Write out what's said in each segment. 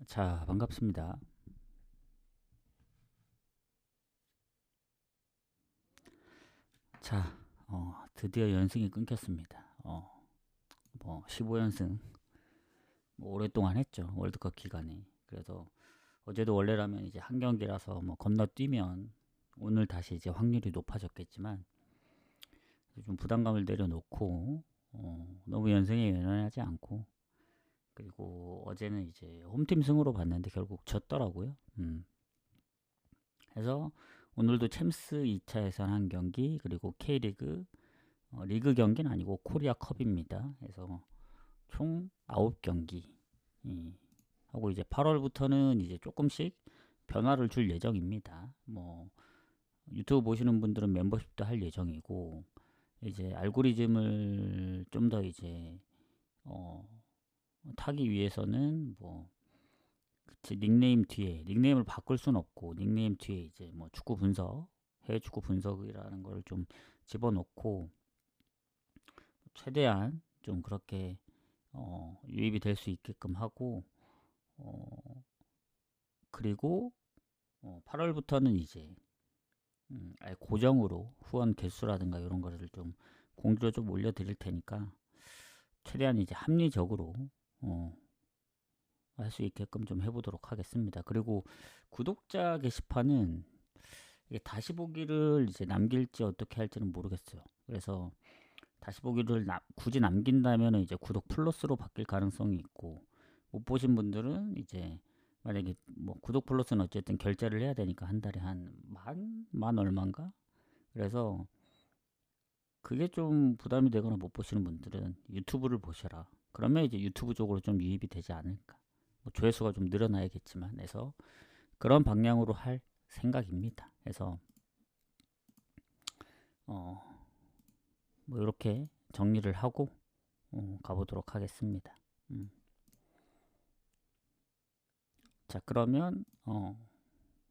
자, 반갑습니다. 자, 드디어 연승이 끊겼습니다. 15연승 오랫동안 했죠. 월드컵 기간에. 그래서 어제도 원래라면 이제 한 경기라서 건너뛰면 오늘 다시 이제 확률이 높아졌겠지만 좀 부담감을 내려놓고 너무 연승에 연연하지 않고, 그리고 어제는 이제 홈팀 승으로 봤는데 결국 졌더라고요. 그래서 오늘도 챔스 2차 예선 한 경기, 그리고 K리그 리그 경기는 아니고 코리아컵입니다. 그래서 총 9경기 하고, 이제 8월부터는 이제 조금씩 변화를 줄 예정입니다. 유튜브 보시는 분들은 멤버십도 할 예정이고, 이제 알고리즘을 좀 더 이제 어, 타기 위해서는 제 닉네임을 바꿀 순 없고, 닉네임 뒤에 이제 축구 분석, 해외 축구 분석이라는 걸 좀 집어넣고 최대한 좀 그렇게 유입이 될 수 있게끔 하고, 어, 그리고 8월부터는 이제 아예 고정으로 후원 개수라든가 이런 거를 좀 공지로 좀 올려드릴 테니까 최대한 이제 합리적으로 할 수 있게끔 좀 해보도록 하겠습니다. 그리고 구독자 게시판은 이게 다시 보기를 이제 남길지 어떻게 할지는 모르겠어요. 그래서 다시 보기를 굳이 남긴다면 이제 구독 플러스로 바뀔 가능성이 있고, 못 보신 분들은 이제 만약에 구독 플러스는 어쨌든 결제를 해야 되니까 한 달에 한 만 얼마인가? 그래서 그게 좀 부담이 되거나 못 보시는 분들은 유튜브를 보셔라. 그러면 이제 유튜브 쪽으로 좀 유입이 되지 않을까. 조회수가 좀 늘어나야겠지만 해서 그런 방향으로 할 생각입니다. 그래서 이렇게 정리를 하고 가보도록 하겠습니다. 자, 그러면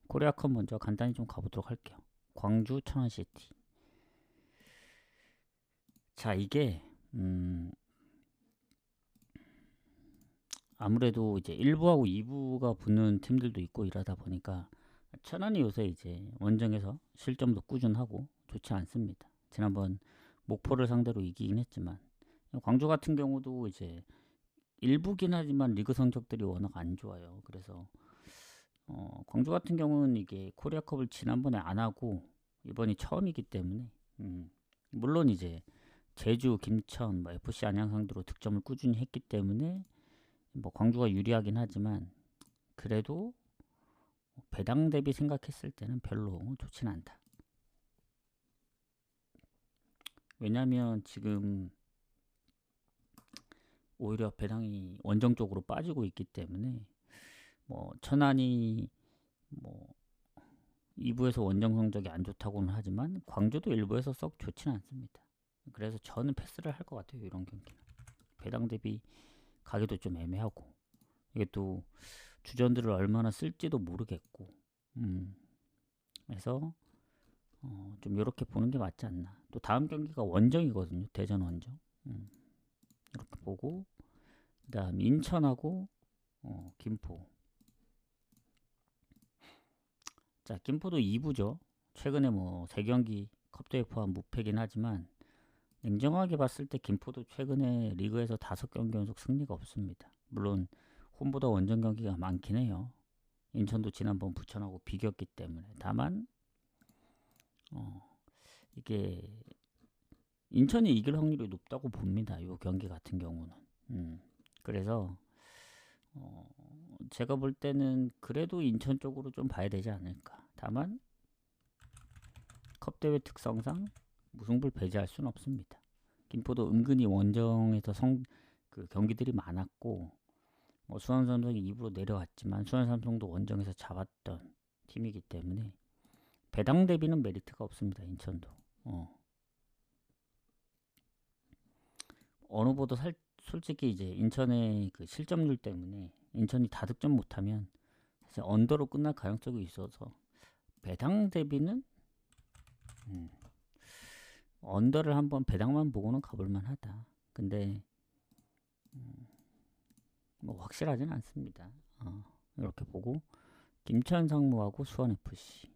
코리아컵 먼저 간단히 좀 가보도록 할게요. 광주 천안시티. 자, 이게 아무래도 이제 1부하고 2부가 붙는 팀들도 있고 이러다 보니까 천안이 요새 이제 원정에서 실점도 꾸준하고 좋지 않습니다. 지난번 목포를 상대로 이기긴 했지만, 광주 같은 경우도 이제 일부긴 하지만 리그 성적들이 워낙 안 좋아요. 그래서 광주 같은 경우는 이게 코리아컵을 지난번에 안 하고 이번이 처음이기 때문에 물론 이제 제주, 김천, FC 안양 상대로 득점을 꾸준히 했기 때문에 광주가 유리하긴 하지만, 그래도 배당 대비 생각했을 때는 별로 좋진 않다. 왜냐면 지금 오히려 배당이 원정 쪽으로 빠지고 있기 때문에 천안이 2부에서 원정 성적이 안 좋다고는 하지만 광주도 1부에서 썩 좋지는 않습니다. 그래서 저는 패스를 할 것 같아요. 이런 경기는 배당 대비 가기도 좀 애매하고, 이게 또 주전들을 얼마나 쓸지도 모르겠고, 그래서 좀 이렇게 보는 게 맞지 않나. 또 다음 경기가 원정이거든요. 대전 원정. 이렇게 보고, 그다음 인천하고 김포. 자, 김포도 2부죠. 최근에 3경기 컵대회 포함 무패긴 하지만, 냉정하게 봤을 때 김포도 최근에 리그에서 5경기 연속 승리가 없습니다. 물론 홈보다 원정 경기가 많긴 해요. 인천도 지난번 부천하고 비겼기 때문에. 다만 이게 인천이 이길 확률이 높다고 봅니다. 이 경기 같은 경우는. 그래서 제가 볼 때는 그래도 인천 쪽으로 좀 봐야 되지 않을까. 다만 컵대회 특성상 무승부를 배제할 수는 없습니다. 김포도 은근히 원정에서 그 경기들이 많았고, 수원 삼성이 2부로 내려왔지만 수원 삼성도 원정에서 잡았던 팀이기 때문에 배당 대비는 메리트가 없습니다. 인천도. 어느 보다 솔직히 이제 인천의 그 실점률 때문에 인천이 다득점 못하면 사실 언더로 끝날 가능성이 있어서 배당 대비는 언더를 한번 배당만 보고는 가볼만 하다. 근데 확실하진 않습니다. 이렇게 보고 김천 상무하고 수원 FC.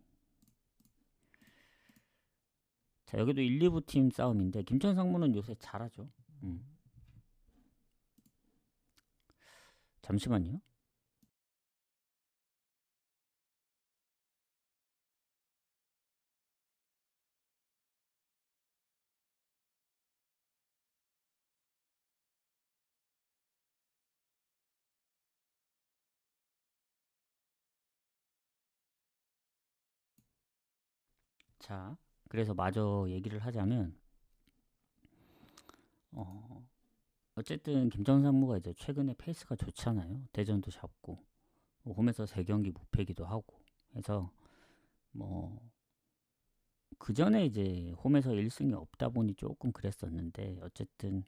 자, 여기도 1, 2부 팀 싸움인데 김천 상무는 요새 잘하죠. 잠시만요. 자, 그래서 마저 얘기를 하자면 어쨌든 김천 상무가 이제 최근에 페이스가 좋잖아요. 대전도 잡고 홈에서 3경기 무패기도 하고 해서 뭐 그 전에 이제 홈에서 1승이 없다 보니 조금 그랬었는데 어쨌든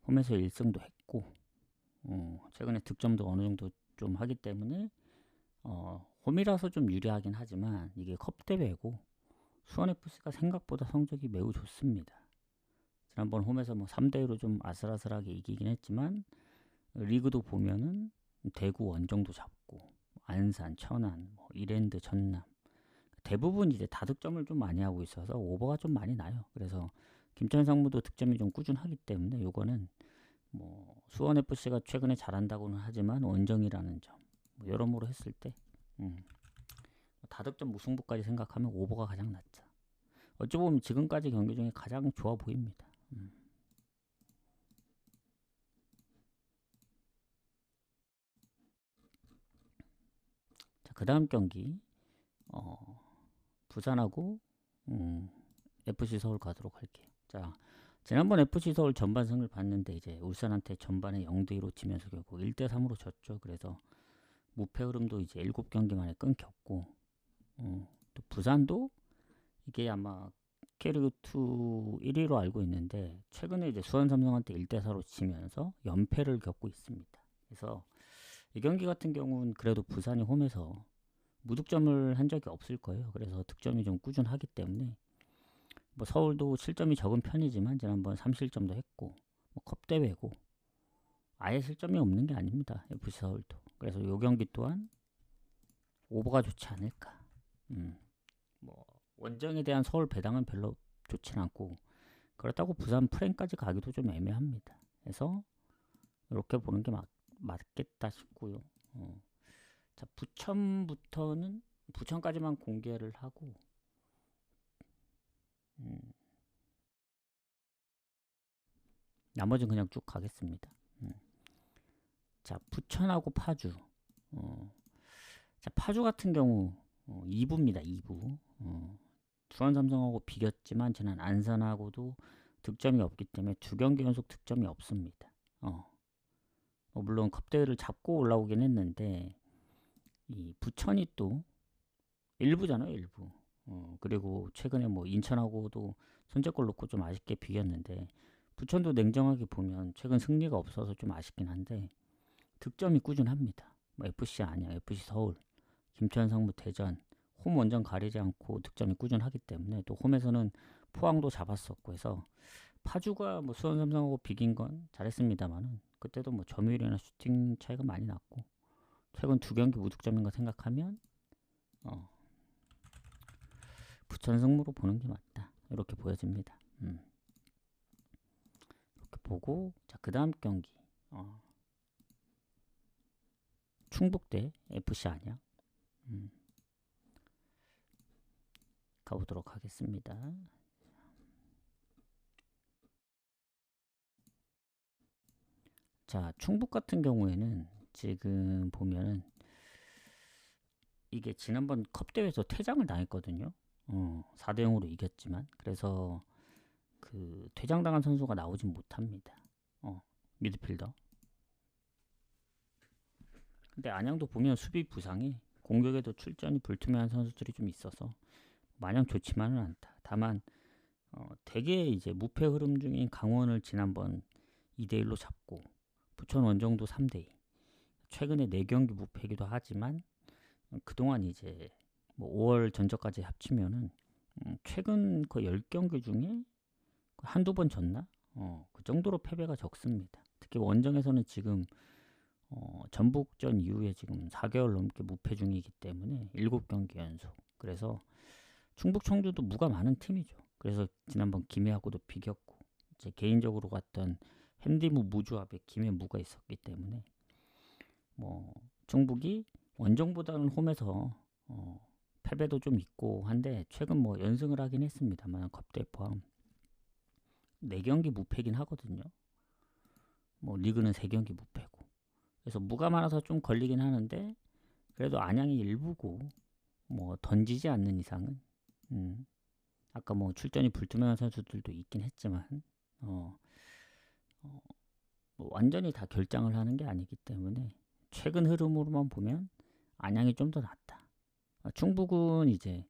홈에서 1승도 했고 최근에 득점도 어느 정도 좀 하기 때문에 홈이라서 좀 유리하긴 하지만 이게 컵 대회고 수원FC가 생각보다 성적이 매우 좋습니다. 지난번 홈에서 뭐 3대1로 좀 아슬아슬하게 이기긴 했지만 리그도 보면은 대구 원정도 잡고 안산, 천안, 뭐 이랜드, 전남 대부분 이제 다득점을 좀 많이 하고 있어서 오버가 좀 많이 나요. 그래서 김천 상무도 득점이 좀 꾸준하기 때문에 요거는 뭐 수원 FC가 최근에 잘한다고는 하지만 원정이라는 점 뭐 여러모로 했을 때 다득점 무승부까지 생각하면 오버가 가장 낫죠. 어찌 보면 지금까지 경기 중에 가장 좋아 보입니다. 자, 그 다음 경기 부산하고 FC 서울 가도록 할게요. 자, 지난번 FC 서울 전반 승을 봤는데 이제 울산한테 전반에 0대2로 지면서 결국 1대3으로 졌죠. 그래서 무패 흐름도 이제 7경기 만에 끊겼고 또 부산도 이게 아마 K리그2 1위로 알고 있는데 최근에 이제 수원 삼성한테 1대4로 지면서 연패를 겪고 있습니다. 그래서 이 경기 같은 경우는 그래도 부산이 홈에서 무득점을 한 적이 없을 거예요. 그래서 득점이 좀 꾸준하기 때문에 뭐 서울도 실점이 적은 편이지만 지난번 3실점도 했고 뭐 컵대회고 아예 실점이 없는 게 아닙니다. FC 서울도. 그래서 이 경기 또한 오버가 좋지 않을까. 뭐 원정에 대한 서울 배당은 별로 좋진 않고 그렇다고 부산 프랭까지 가기도 좀 애매합니다. 그래서 이렇게 보는 게 맞겠다 싶고요. 자, 부천부터는 부천까지만 공개를 하고 나머지는 그냥 쭉 가겠습니다. 자, 부천하고 파주. 자, 파주 같은 경우 2부입니다. 2부. 수원 삼성하고 비겼지만 지난 안산하고도 득점이 없기 때문에 2경기 연속 득점이 없습니다. 물론 컵대회를 잡고 올라오긴 했는데 이 부천이 또 1부잖아요. 1부. 그리고 최근에 뭐 인천하고도 선제골 넣고 좀 아쉽게 비겼는데 부천도 냉정하게 보면 최근 승리가 없어서 좀 아쉽긴 한데 득점이 꾸준합니다. 뭐 FC 아니야, FC 서울, 김천 상무 대전 홈 원정 가리지 않고 득점이 꾸준하기 때문에 또 홈에서는 포항도 잡았었고 해서 파주가 뭐 수원 삼성하고 비긴 건 잘했습니다만은 그때도 뭐 점유율이나 슈팅 차이가 많이 났고 최근 2경기 무득점인 거 생각하면 부천 승무로 보는 게 맞다 이렇게 보여집니다. 이렇게 보고 자, 그 다음 경기 충북대 FC 안양 가보도록 하겠습니다. 자, 충북 같은 경우에는 지금 보면은 이게 지난번 컵대회에서 퇴장을 당했거든요. 4대0으로 이겼지만 그래서 그 퇴장당한 선수가 나오진 못합니다. 미드필더. 근데 안양도 보면 수비 부상이 공격에도 출전이 불투명한 선수들이 좀 있어서 마냥 좋지만은 않다. 다만 대개 이제 무패 흐름 중인 강원을 지난번 2대1로 잡고 부천 원정도 3대2 최근에 4경기 무패기도 하지만 그동안 이제 뭐 5월 전적까지 합치면은 최근 그 10경기 중에 한두 번 졌나? 그 정도로 패배가 적습니다. 특히 원정에서는 지금 전북전 이후에 지금 4개월 넘게 무패 중이기 때문에 7경기 연속. 그래서 충북 청주도 무가 많은 팀이죠. 그래서 지난번 김해하고도 비겼고 이제 개인적으로 갔던 핸디무 무주합에 김해 무가 있었기 때문에 뭐 충북이 원정보다는 홈에서 패배도 좀 있고 한데 최근 뭐 연승을 하긴 했습니다만 컵대 포함 4경기 무패긴 하거든요. 뭐 리그는 3경기 무패고. 그래서 무가 많아서 좀 걸리긴 하는데 그래도 안양이 일부고 뭐 던지지 않는 이상은 아까 뭐 출전이 불투명한 선수들도 있긴 했지만 어, 뭐 완전히 다 결장을 하는 게 아니기 때문에 최근 흐름으로만 보면 안양이 좀 더 낫다. 충북은 이제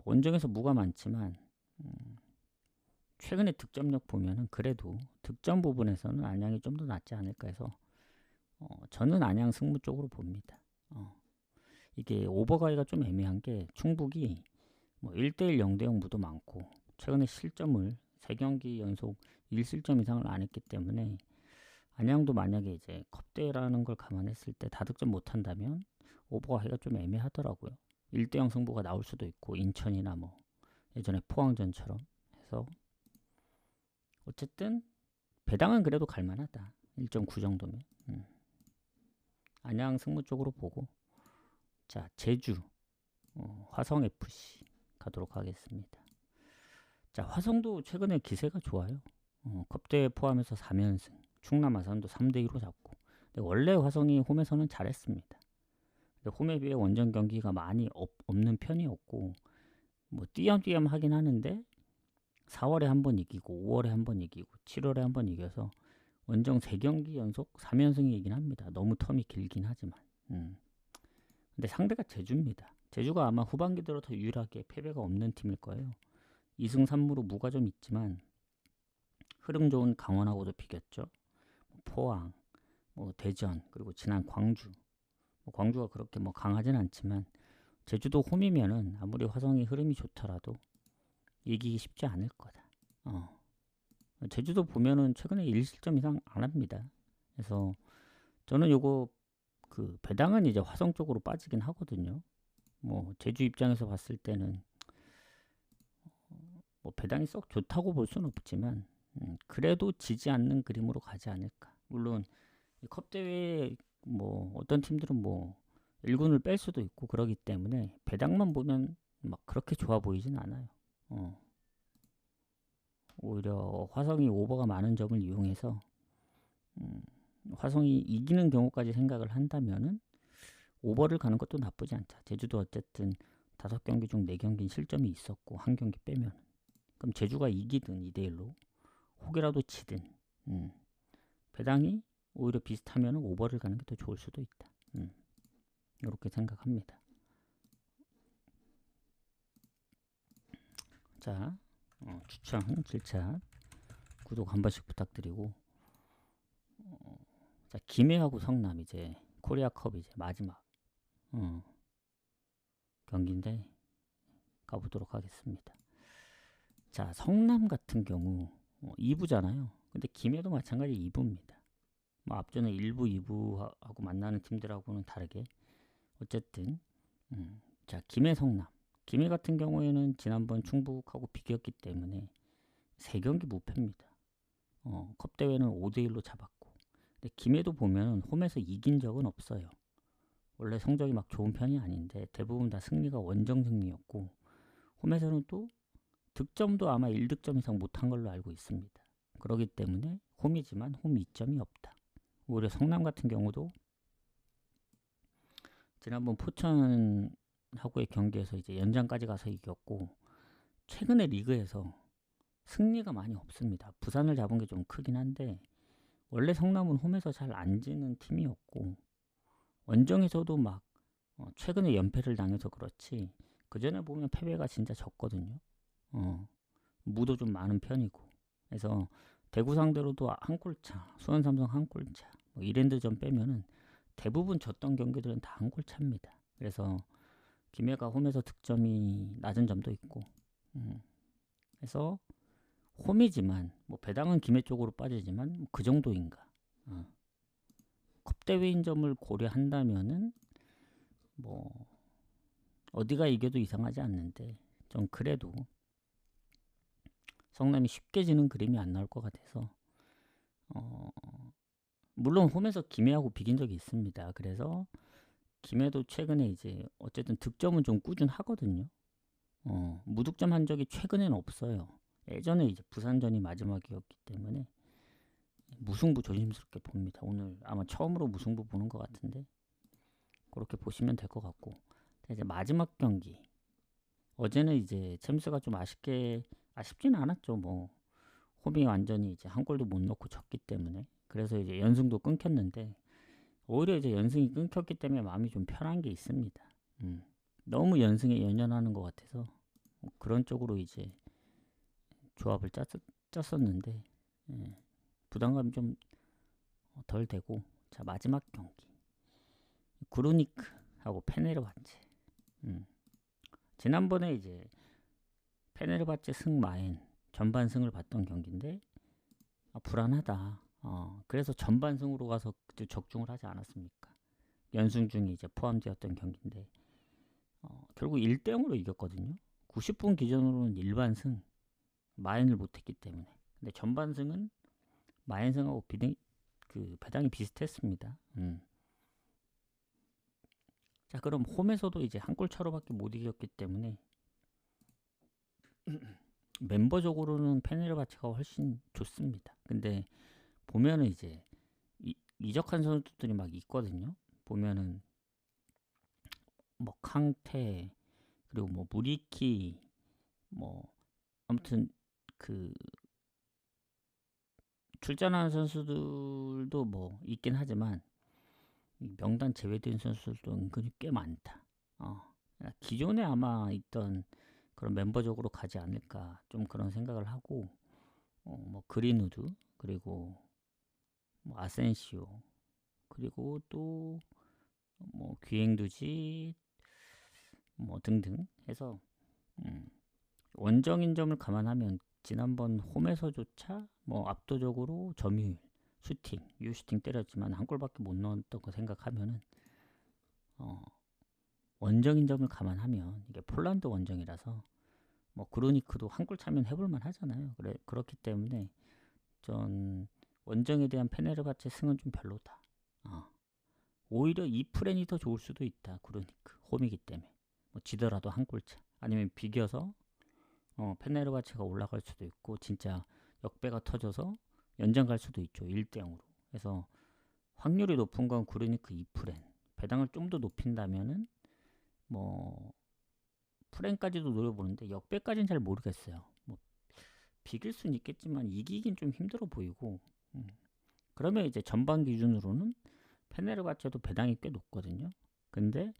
원정에서 무가 많지만 최근에 득점력 보면은 그래도 득점 부분에서는 안양이 좀 더 낫지 않을까 해서 저는 안양 승부 쪽으로 봅니다. 이게 오버가이가 좀 애매한 게 충북이 뭐 1대1 0대0 무도 많고 최근에 실점을 3경기 연속 1실점 이상을 안 했기 때문에 안양도 만약에 이제 컵대라는 걸 감안했을 때 다득점 못한다면 오버가이가 좀 애매하더라고요. 1대0 승부가 나올 수도 있고 인천이나 뭐 예전에 포항전처럼 해서 어쨌든 배당은 그래도 갈만하다. 1.9 정도면. 안양 승부 쪽으로 보고 자 제주 화성FC 가도록 하겠습니다. 자 화성도 최근에 기세가 좋아요. 컵대회 포함해서 3연승 충남 아산도 3대2로 잡고 근데 원래 화성이 홈에서는 잘했습니다. 근데 홈에 비해 원정 경기가 많이 없는 편이었고 뭐 띄엄띄엄 하긴 하는데 4월에 한 번 이기고 5월에 한 번 이기고 7월에 한 번 이겨서 원정 3경기 연속 3연승이긴 합니다. 너무 텀이 길긴 하지만 근데 상대가 제주입니다. 제주가 아마 후반기 들어 더 유일하게 패배가 없는 팀일 거예요. 2승 3무로 무가 좀 있지만 흐름 좋은 강원하고도 비겼죠. 포항, 뭐 대전, 그리고 지난 광주. 광주가 그렇게 뭐 강하진 않지만 제주도 홈이면은 아무리 화성이 흐름이 좋더라도 이기기 쉽지 않을 거다. 제주도 보면은 최근에 1실점 이상 안 합니다. 그래서 저는 요거 그 배당은 이제 화성 쪽으로 빠지긴 하거든요. 뭐 제주 입장에서 봤을 때는 뭐 배당이 썩 좋다고 볼 수는 없지만 그래도 지지 않는 그림으로 가지 않을까. 물론 컵 대회에 뭐 어떤 팀들은 뭐 1군을 뺄 수도 있고 그러기 때문에 배당만 보면 막 그렇게 좋아 보이진 않아요. 오히려 화성이 오버가 많은 점을 이용해서 화성이 이기는 경우까지 생각을 한다면은 오버를 가는 것도 나쁘지 않다. 제주도 어쨌든 5경기 중 4경기는 실점이 있었고 한 경기 빼면 그럼 제주가 이기든 2대1로 혹이라도 지든 배당이 오히려 비슷하면 오버를 가는 게 더 좋을 수도 있다. 이렇게 생각합니다. 자 추천, 질차 구독 한 번씩 부탁드리고 자 김해하고 성남 이제 코리아컵 이제 마지막 경기인데 가보도록 하겠습니다. 자 성남 같은 경우 2부잖아요. 근데 김해도 마찬가지 2부입니다. 뭐 앞전에 1부, 2부하고 만나는 팀들하고는 다르게 어쨌든 자 김해 성남 김해 같은 경우에는 지난번 충북하고 비겼기 때문에 3경기 무패입니다. 컵대회는 5대1로 잡았고 근데 김해도 보면 홈에서 이긴 적은 없어요. 원래 성적이 막 좋은 편이 아닌데 대부분 다 승리가 원정 승리였고 홈에서는 또 득점도 아마 1득점 이상 못한 걸로 알고 있습니다. 그렇기 때문에 홈이지만 홈 이점이 없다. 오히려 성남 같은 경우도 지난번 포천하고의 경기에서 이제 연장까지 가서 이겼고 최근에 리그에서 승리가 많이 없습니다. 부산을 잡은 게 좀 크긴 한데 원래 성남은 홈에서 잘 안 지는 팀이었고 원정에서도 막 최근에 연패를 당해서 그렇지 그 전에 보면 패배가 진짜 적거든요. 무도 좀 많은 편이고 그래서 대구 상대로도 한 골차, 수원 삼성 한 골차, 뭐 이랜드전 빼면은 대부분 졌던 경기들은 다 한 골차입니다. 그래서 김해가 홈에서 득점이 낮은 점도 있고 그래서 홈이지만 뭐 배당은 김해 쪽으로 빠지지만 그 정도인가. 컵 대회인 점을 고려한다면은 뭐 어디가 이겨도 이상하지 않는데 좀 그래도 성남이 쉽게 지는 그림이 안 나올 것 같아서 어, 물론 홈에서 김해하고 비긴 적이 있습니다. 그래서 김해도 최근에 이제 어쨌든 득점은 좀 꾸준하거든요. 무득점 한 적이 최근에는 없어요. 예전에 이제 부산전이 마지막이었기 때문에 무승부 조심스럽게 봅니다. 오늘 아마 처음으로 무승부 보는 것 같은데 그렇게 보시면 될 것 같고, 이제 마지막 경기 어제는 이제 챔스가 좀 아쉽지는 않았죠. 뭐 홈이 완전히 이제 한 골도 못 넣고 졌기 때문에, 그래서 이제 연승도 끊겼는데 오히려 이제 연승이 끊겼기 때문에 마음이 좀 편한 게 있습니다. 너무 연승에 연연하는 것 같아서 그런 쪽으로 이제 조합을 짰었는데 부담감이 좀 덜 되고. 자, 마지막 경기 구르니크하고 페네르바체. 지난번에 이제 페네르바체 승마엔 전반승을 봤던 경기인데 불안하다. 그래서 전반승으로 가서 적중을 하지 않았습니까? 연승 중에 이제 포함되었던 경기인데 결국 1대0으로 이겼거든요. 90분 기준으로는 일반승, 마엔을 못했기 때문에. 근데 전반승은 마엔승하고 배당이 비슷했습니다. 자, 그럼 홈에서도 이제 한 골 차로밖에 못 이겼기 때문에 멤버적으로는 페네르바체가 훨씬 좋습니다. 근데 보면은 이제 이적한 선수들이 막 있거든요. 보면은 뭐 캉테, 그리고 뭐 무리키, 뭐 아무튼 그 출전하는 선수들도 뭐 있긴 하지만 명단 제외된 선수들도 은근히 꽤 많다. 기존에 아마 있던 그런 멤버적으로 가지 않을까, 좀 그런 생각을 하고, 뭐 그린우드, 그리고 뭐 아센시오, 그리고 또 뭐 귀행두지 뭐 등등 해서 원정인 점을 감안하면 지난번 홈에서조차 뭐 압도적으로 점유율, 슈팅, 유슈팅 때렸지만 한 골밖에 못 넣었던 거 생각하면은 원정인 점을 감안하면 이게 폴란드 원정이라서 뭐 그루니크도 한 골 차면 해볼만 하잖아요. 그렇기 때문에 전 원정에 대한 페네르바체 승은 좀 별로다. 오히려 이 프렌이 더 좋을 수도 있다. 그루니크 홈이기 때문에 뭐 지더라도 한 골차, 아니면 비겨서 페네르바체가 올라갈 수도 있고 진짜 역배가 터져서 연장 갈 수도 있죠. 1대0으로. 그래서 확률이 높은 건 그루니크 2프렌. 배당을 좀 더 높인다면은 뭐 프렌까지도 노려보는데 역배까지는 잘 모르겠어요. 뭐 비길 수는 있겠지만 이기긴 좀 힘들어 보이고. 그러면 이제 전반 기준으로는 페네르바체도 배당이 꽤 높거든요. 근데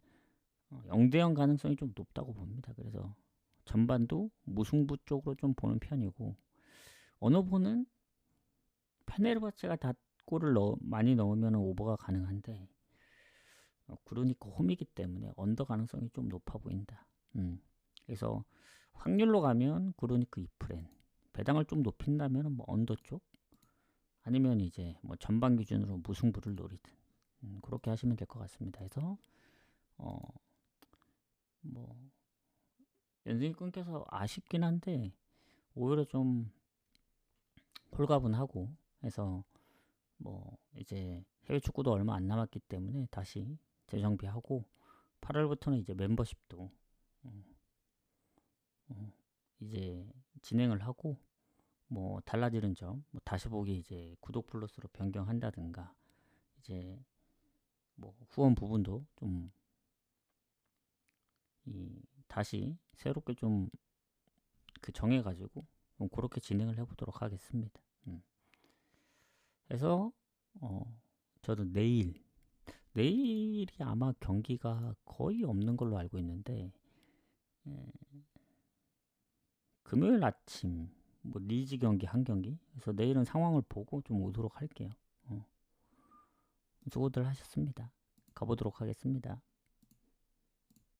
0대0 가능성이 좀 높다고 봅니다. 그래서 전반도 무승부 쪽으로 좀 보는 편이고, 어느 분은 페네르바체가 다 골을 많이 넣으면 오버가 가능한데 그러니까 홈이기 때문에 언더 가능성이 좀 높아 보인다. 그래서 확률로 가면 그러니까 2프렌, 배당을 좀 높인다면 뭐 언더 쪽, 아니면 이제 뭐 전반 기준으로 무승부를 노리든 그렇게 하시면 될 것 같습니다. 그래서 뭐 연승이 끊겨서 아쉽긴 한데 오히려 좀 홀가분하고 해서 뭐 이제 해외 축구도 얼마 안 남았기 때문에 다시 재정비하고 8월부터는 이제 멤버십도 이제 진행을 하고, 뭐 달라지는 점, 뭐 다시 보기 이제 구독 플러스로 변경한다든가, 이제 뭐 후원 부분도 좀 다시 새롭게 좀 정해가지고 그렇게 진행을 해보도록 하겠습니다. 그래서 저도 내일이 아마 경기가 거의 없는 걸로 알고 있는데 금요일 아침 뭐 리즈 경기 한 경기, 그래서 내일은 상황을 보고 좀 오도록 할게요. 수고들 하셨습니다. 가보도록 하겠습니다.